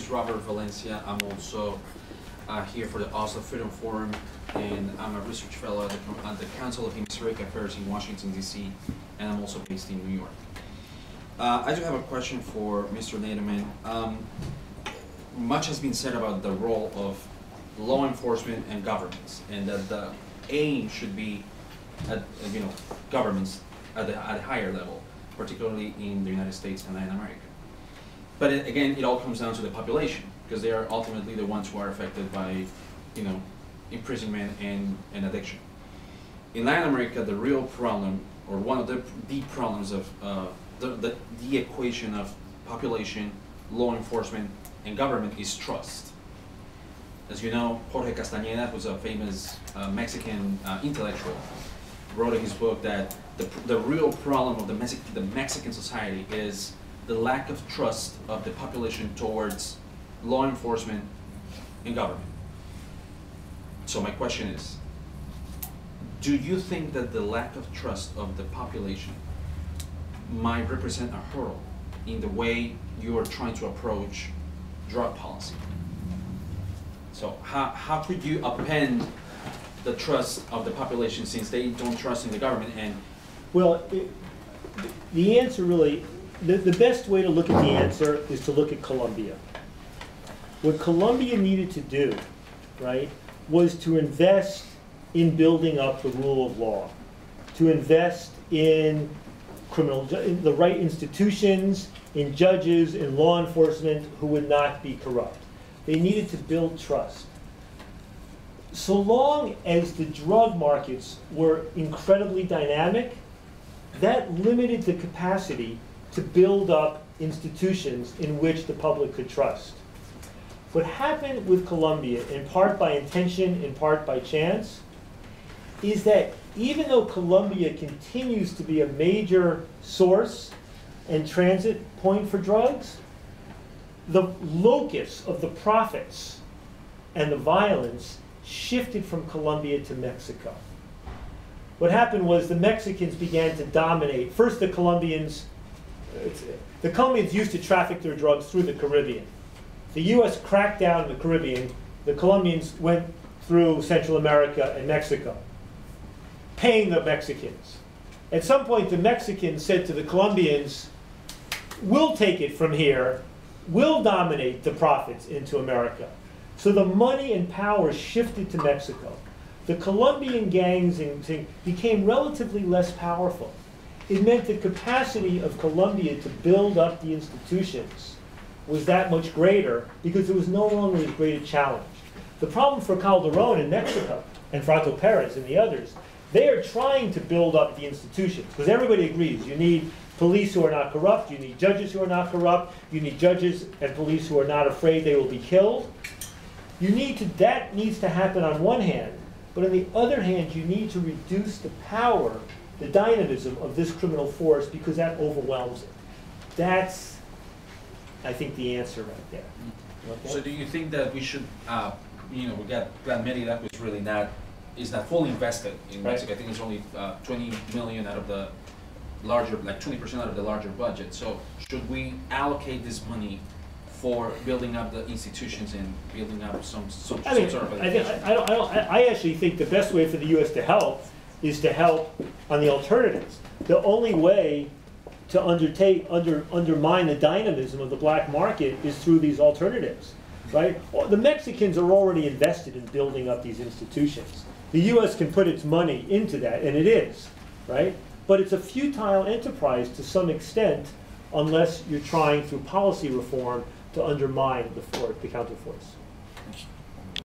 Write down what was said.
is Robert Valencia. I'm also here for the Oslo Freedom Forum, and I'm a research fellow at the Council of Hemispheric Affairs in Washington, D.C., and I'm also based in New York. I do have a question for Mr. Nadelmann. Much has been said about the role of law enforcement and governments, and that the aim should be at, governments at a higher level, particularly in the United States and Latin America. But again, it all comes down to the population, because they are ultimately the ones who are affected by, imprisonment and addiction. In Latin America, the real problem, or one of the problems of the equation of population, law enforcement, and government is trust. As you know, Jorge Castañeda, who's a famous Mexican intellectual, wrote in his book that the real problem of the Mexican society is the lack of trust of the population towards law enforcement and government. So my question is, do you think that the lack of trust of the population might represent a hurdle in the way you are trying to approach drug policy? So how could you upend the trust of the population since they don't trust in the government? And well, the answer really, the best way to look at the answer is to look at Colombia. What Colombia needed to do, right, was to invest in building up the rule of law, to invest in in the right institutions, in judges, in law enforcement who would not be corrupt. They needed to build trust. So long as the drug markets were incredibly dynamic, that limited the capacity to build up institutions in which the public could trust. What happened with Colombia, in part by intention, in part by chance, is that even though Colombia continues to be a major source and transit point for drugs, the locus of the profits and the violence shifted from Colombia to Mexico. What happened was the Mexicans began to dominate. First, the Colombians used to traffic their drugs through the Caribbean. The U.S. cracked down in the Caribbean. The Colombians went through Central America and Mexico, paying the Mexicans. At some point, the Mexicans said to the Colombians, we'll take it from here, we'll dominate the profits into America. So the money and power shifted to Mexico. The Colombian gangs became relatively less powerful. It meant the capacity of Colombia to build up the institutions was that much greater because there was no longer as great a challenge. The problem for Calderon in Mexico and Frato Perez and the others, they are trying to build up the institutions because everybody agrees you need police who are not corrupt, you need judges who are not corrupt, you need judges and police who are not afraid they will be killed. That needs to happen on one hand, but on the other hand, you need to reduce the power, the dynamism of this criminal force because that overwhelms it. That's, I think, the answer right there. Okay? So do you think that we should, we got Plan Merida, which really is not fully invested in Mexico. I think it's only 20 million out of the larger, like 20% out of the larger budget. So should we allocate this money for building up the institutions and building up some sort of education? I actually think the best way for the U.S. to help is to help on the alternatives. The only way to undermine the dynamism of the black market is through these alternatives, right? The Mexicans are already invested in building up these institutions. The U.S. can put its money into that, and it is, right? But it's a futile enterprise to some extent unless you're trying through policy reform to undermine the counterforce.